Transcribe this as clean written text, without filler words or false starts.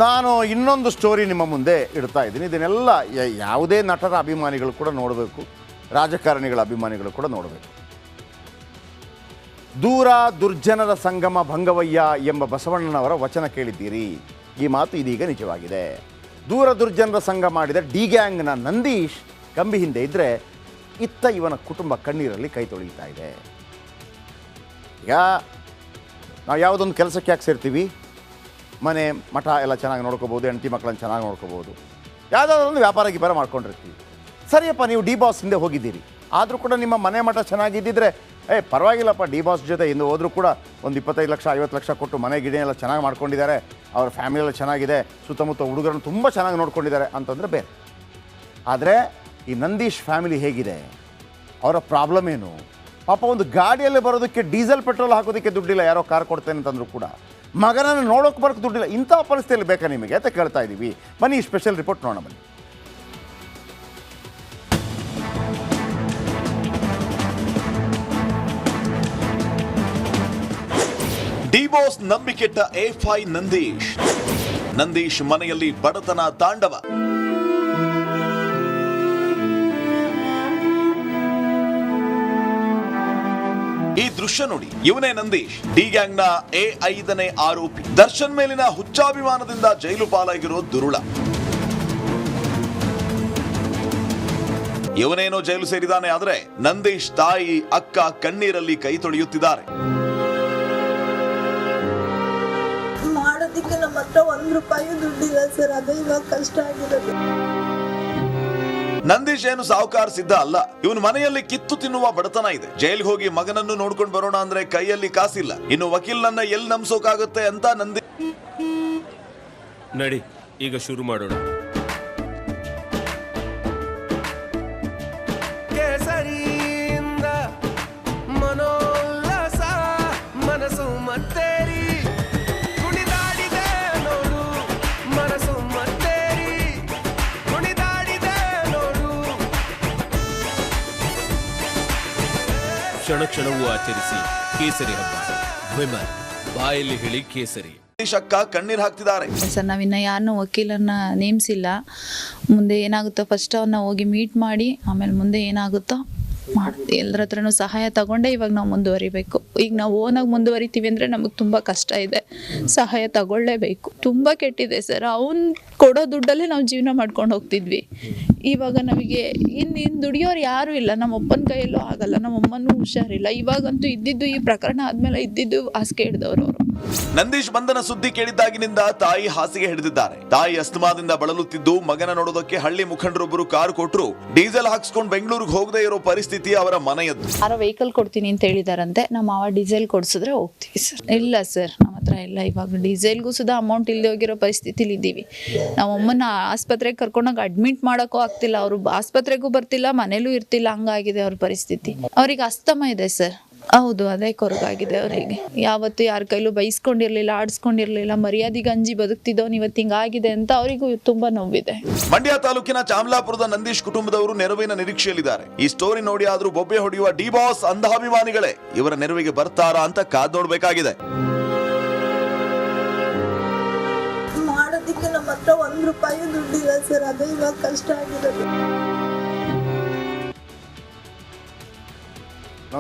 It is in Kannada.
ನಾನು ಇನ್ನೊಂದು ಸ್ಟೋರಿ ನಿಮ್ಮ ಮುಂದೆ ಇಡ್ತಾ ಇದ್ದೀನಿ. ಇದನ್ನೆಲ್ಲ ಯಾವುದೇ ನಟರ ಅಭಿಮಾನಿಗಳು ಕೂಡ ನೋಡಬೇಕು, ರಾಜಕಾರಣಿಗಳ ಅಭಿಮಾನಿಗಳು ಕೂಡ ನೋಡಬೇಕು. ದೂರ ದುರ್ಜನರ ಸಂಗಮ ಭಂಗವಯ್ಯ ಎಂಬ ಬಸವಣ್ಣನವರ ವಚನ ಕೇಳಿದ್ದೀರಿ. ಈ ಮಾತು ಇದೀಗ ನಿಜವಾಗಿದೆ. ದೂರ ದುರ್ಜನರ ಸಂಘ ಮಾಡಿದ ಡಿ ಗ್ಯಾಂಗ್ನ ನಂದೀಶ್ ಕಂಬಿ ಹಿಂದೆ ಇದ್ದರೆ ಇತ್ತ ಇವನ ಕುಟುಂಬ ಕಣ್ಣೀರಲ್ಲಿ ಕೈ ತೊಳಿತಾ ಇದೆ. ಈಗ ನಾವು ಯಾವುದೊಂದು ಕೆಲಸಕ್ಕೆ ಯಾಕೆ ಸೇರ್ತೀವಿ? ಮನೆ ಮಠ ಎಲ್ಲ ಚೆನ್ನಾಗಿ ನೋಡ್ಕೋಬೋದು, ಹೆಂಡತಿ ಮಕ್ಕಳನ್ನು ಚೆನ್ನಾಗಿ ನೋಡ್ಕೋಬೋದು, ಯಾವುದಾದ್ರೂ ಒಂದು ವ್ಯಾಪಾರ ಗಿಪಾರ ಮಾಡ್ಕೊಂಡಿರ್ತೀವಿ. ಸರಿಯಪ್ಪ, ನೀವು ಡಿ ಬಾಸ್ ಹಿಂದೆ ಹೋಗಿದ್ದೀರಿ, ಆದರೂ ಕೂಡ ನಿಮ್ಮ ಮನೆ ಮಠ ಚೆನ್ನಾಗಿದ್ದಿದ್ರೆ ಪರವಾಗಿಲ್ಲಪ್ಪ, ಡಿ ಬಾಸ್ ಜೊತೆ ಹಿಂದೆ ಹೋದರೂ ಕೂಡ ಒಂದು 25 ಲಕ್ಷ 50 ಲಕ್ಷ ಕೊಟ್ಟು ಮನೆ ಗಿಡ ಎಲ್ಲ ಚೆನ್ನಾಗಿ ಮಾಡ್ಕೊಂಡಿದ್ದಾರೆ, ಅವ್ರ ಫ್ಯಾಮಿಲಿ ಎಲ್ಲ ಚೆನ್ನಾಗಿದೆ, ಸುತ್ತಮುತ್ತ ಹುಡುಗರನ್ನು ತುಂಬ ಚೆನ್ನಾಗಿ ನೋಡ್ಕೊಂಡಿದ್ದಾರೆ ಅಂತಂದರೆ ಬೇರೆ. ಆದರೆ ಈ ನಂದೀಶ್ ಫ್ಯಾಮಿಲಿ ಹೇಗಿದೆ, ಅವರ ಪ್ರಾಬ್ಲಮ್ ಏನು? ಪಾಪ ಒಂದು ಗಾಡಿಯಲ್ಲಿ ಬರೋದಕ್ಕೆ ಡೀಸೆಲ್ ಪೆಟ್ರೋಲ್ ಹಾಕೋದಕ್ಕೆ ದುಡ್ಡಿಲ್ಲ, ಯಾರೋ ಕಾರ್ ಕೊಡ್ತೇನೆ ಅಂತಂದರೂ ಕೂಡ ಮಗನನ್ನು ನೋಡೋಕೆ ಬರೋಕ್ಕೆ ದುಡ್ಡಿಲ್ಲ. ಇಂಥ ಪರಿಸ್ಥಿತಿಯಲ್ಲಿ ಬೇಕಾ ನಿಮಗೆ ಅಂತ ಕೇಳ್ತಾ ಇದ್ದೀವಿ. ಬನ್ನಿ ಈ ಸ್ಪೆಷಲ್ ರಿಪೋರ್ಟ್ ನೋಡೋಣ ಬನ್ನಿ. ಡಿ ಬಾಸ್ ನಂಬಿಕೆಟ್ಟ A5 ನಂದೀಶ್ ಮನೆಯಲ್ಲಿ ಬಡತನ ತಾಂಡವ. ಈ ದೃಶ್ಯ ನೋಡಿ, ಇವನೇ ನಂದೀಶ್, ಡಿ ಗ್ಯಾಂಗ್ನ A5ನೇ ಆರೋಪಿ. ದರ್ಶನ್ ಮೇಲಿನ ಹುಚ್ಚಾಭಿಮಾನದಿಂದ ಜೈಲು ಪಾಲಾಗಿರೋ ದುರುಳ. ಇವನೇನೋ ಜೈಲು ಸೇರಿದಾನೆ, ಆದ್ರೆ ನಂದೀಶ್ ತಾಯಿ ಅಕ್ಕ ಕಣ್ಣೀರಲ್ಲಿ ಕೈ ತೊಳೆಯುತ್ತಿದ್ದಾರೆ. ಮಾಡೋದಿಕ್ಕೆ ನಮ್ಮ ಹತ್ರ 1 ರೂಪಾಯಿ ದುಡ್ಡಿಲ್ಲ ಸರ್, ಅದೇ ಇವಾಗ ಕಷ್ಟ ಆಗಿರೋದು. ನಂದೀಶ್ ಏನು ಸಾಹುಕಾರ ಸಿದ್ಧ ಅಲ್ಲ, ಇವನ್ ಮನೆಯಲ್ಲಿ ಕಿತ್ತು ತಿನ್ನುವ ಬಡತನ ಇದೆ. ಜೈಲ್ಗೆ ಹೋಗಿ ಮಗನನ್ನು ನೋಡ್ಕೊಂಡು ಬರೋಣ ಅಂದ್ರೆ ಕೈಯಲ್ಲಿ ಕಾಸಿಲ್ಲ. ಇನ್ನು ವಕೀಲನ್ನ ಎಲ್ಲಿ ನಂಬಿಸೋಕಾಗುತ್ತೆ ಅಂತ ನಡಿ ಈಗ ಶುರು ಮಾಡೋಣ. ಕೇಸರಿಯಿಂದ ಮನೋಲ್ಲಾಸ ಮನಸ್ಸು ಮತ್ತೇರಿ ಕುಣಿದಾಡಿದೆ ನೋಡು, ಮನಸ್ಸು ಮತ್ತೇರಿ ಕುಣಿದಾಡಿದೆ ನೋಡು. ಕ್ಷಣ ಕ್ಷಣವೂ ಆಚರಿಸಿ ಕೇಸರಿ ಹಬ್ಬ. ವಿಮಲ್ ಬಾಯಲ್ಲಿ ಹೇಳಿ ಕೇಸರಿ. ಅಕ್ಕ ಕಣ್ಣೀರ್ ಹಾಕ್ತಿದ್ದಾರೆ. ಸರ್, ನಾವಿನ್ನ ಯಾರನ್ನೂ ವಕೀಲರನ್ನ ನೇಮಿಸಿಲ್ಲ. ಮುಂದೆ ಏನಾಗುತ್ತೋ ಫಸ್ಟ್ ಅವ್ರನ್ನ ಹೋಗಿ ಮೀಟ್ ಮಾಡಿ ಆಮೇಲೆ ಮುಂದೆ ಏನಾಗುತ್ತೋ ಮಾಡ್ತೀವಿ. ಎಲ್ಲರ ಹತ್ರನೂ ಸಹಾಯ ತಗೊಂಡೆ ಇವಾಗ ನಾವು ಮುಂದುವರಿಬೇಕು. ಈಗ ನಾವು ಓನಾಗಿ ಮುಂದುವರಿತೀವಿ ಅಂದರೆ ನಮಗೆ ತುಂಬ ಕಷ್ಟ ಇದೆ, ಸಹಾಯ ತಗೊಳ್ಳೇಬೇಕು. ತುಂಬ ಕೆಟ್ಟಿದೆ ಸರ್. ಅವ್ನು ಕೊಡೋ ದುಡ್ಡಲ್ಲೇ ನಾವು ಜೀವನ ಮಾಡ್ಕೊಂಡು ಹೋಗ್ತಿದ್ವಿ. ಇವಾಗ ನಮಗೆ ಇನ್ನು ದುಡಿಯೋರು ಯಾರೂ ಇಲ್ಲ. ನಮ್ಮ ಅಪ್ಪನ ಕೈಯಲ್ಲೂ ಆಗಲ್ಲ, ನಮ್ಮ ಅಮ್ಮನೂ ಹುಷಾರಿಲ್ಲ. ಇವಾಗಂತೂ ಇದ್ದಿದ್ದು ಈ ಪ್ರಕರಣ ಆದಮೇಲೆ ಇದ್ದಿದ್ದು ಹಾಸಿಗೆ ಹಿಡಿದವರು ಅವರು. ನಂದೀಶ್ ಬಂಧನ ಸುದ್ದಿ ಕೇಳಿದ್ದಾಗಿನಿಂದ ತಾಯಿ ಹಾಸಿಗೆ ಹಿಡಿದಿದ್ದಾರೆ. ತಾಯಿ ಅಸ್ತಮಾದಿಂದ ಬಳಲುತ್ತಿದ್ದು ಮಗನ ನೋಡೋದಕ್ಕೆ ಹಳ್ಳಿ ಮುಖಂಡರೊಬ್ಬರು ಕಾರು ಕೊಟ್ಟರು. ಡೀಸೆಲ್ ಹಾಕ್ಸ್ಕೊಂಡು ಬೆಂಗಳೂರಿಗೆ ಹೋಗದೆ ಇರೋ ಪರಿಸ್ಥಿತಿ ಅವರ ಮನೆಯದ್ದು. ಯಾರೋ ವೆಹಿಕಲ್ ಕೊಡ್ತೀನಿ ಅಂತ ಹೇಳಿದಾರಂತೆ. ನಮ್ಮ ಮಾವ ಡೀಸೆಲ್ ಕೊಡ್ಸಿದ್ರೆ ಹೋಗ್ತೀವಿ ಸರ್. ಇಲ್ಲ ಸರ್, ನಮ್ಮ ಹತ್ರ ಇಲ್ಲ. ಇವಾಗ ಡೀಸೆಲ್ಗೂ ಸುಧಾ ಅಮೌಂಟ್ ಇಲ್ಲದೆ ಹೋಗಿರೋ ಪರಿಸ್ಥಿತಿಲಿ ಇದ್ದೀವಿ. ನಾವು ಅಮ್ಮನ ಆಸ್ಪತ್ರೆಗೆ ಕರ್ಕೊಂಡೋಗಿ ಅಡ್ಮಿಟ್ ಮಾಡೋಕ್ಕೂ ಆಗ್ತಿಲ್ಲ. ಅವರು ಆಸ್ಪತ್ರೆಗೂ ಬರ್ತಿಲ್ಲ, ಮನೇಲೂ ಇರ್ತಿಲ್ಲ. ಹಂಗಾಗಿದೆ ಅವ್ರ ಪರಿಸ್ಥಿತಿ. ಅವ್ರಿಗೆ ಅಸ್ತಮ ಇದೆ ಸರ್. ಹೌದು, ಅದೇ ಕೊರಗಾಗಿದೆ ಅವರಿಗೆ. ಯಾವತ್ತು ಯಾರ ಕೈಲೂ ಬೈಸ್ಕೊಂಡಿರ್ಲಿಲ್ಲ, ಆಡಿಸ್ಕೊಂಡಿರ್ಲಿಲ್ಲ, ಮರ್ಯಾದೆಗೆ ಅಂಜಿ ಬದುಕ್ತಿದ್ದವನು ಇವತ್ತು ಹಿಂಗಾಗಿದೆ ಅಂತ ಅವರಿಗೂ ತುಂಬಾ ನೋವಿದೆ. ಮಂಡ್ಯ ತಾಲೂಕಿನ ಚಾಮಲಾಪುರದ ನಂದೀಶ್ ಕುಟುಂಬದವರು ನೆರವಿನ ನಿರೀಕ್ಷೆಯಲ್ಲಿದ್ದಾರೆ. ಈ ಸ್ಟೋರಿ ನೋಡಿ ಆದ್ರೂ ಬೊಬ್ಬೆ ಹೊಡೆಯುವ ಡಿ ಬಾಸ್ ಅಂಧಾಭಿಮಾನಿಗಳೇ ಇವರ ನೆರವಿಗೆ ಬರ್ತಾರಾ ಅಂತ ಕಾದ್ ನೋಡ್ಬೇಕಾಗಿದೆ. ಮಾಡೋದಿಕ್ಕೆ ನಮ್ಮ ಹತ್ರ 1 ರೂಪಾಯಿ ದುಡ್ಡಿಲ್ಲ ಸರ್, ಅದೇ ಇವಾಗ ಕಷ್ಟ ಆಗಿರೋದು.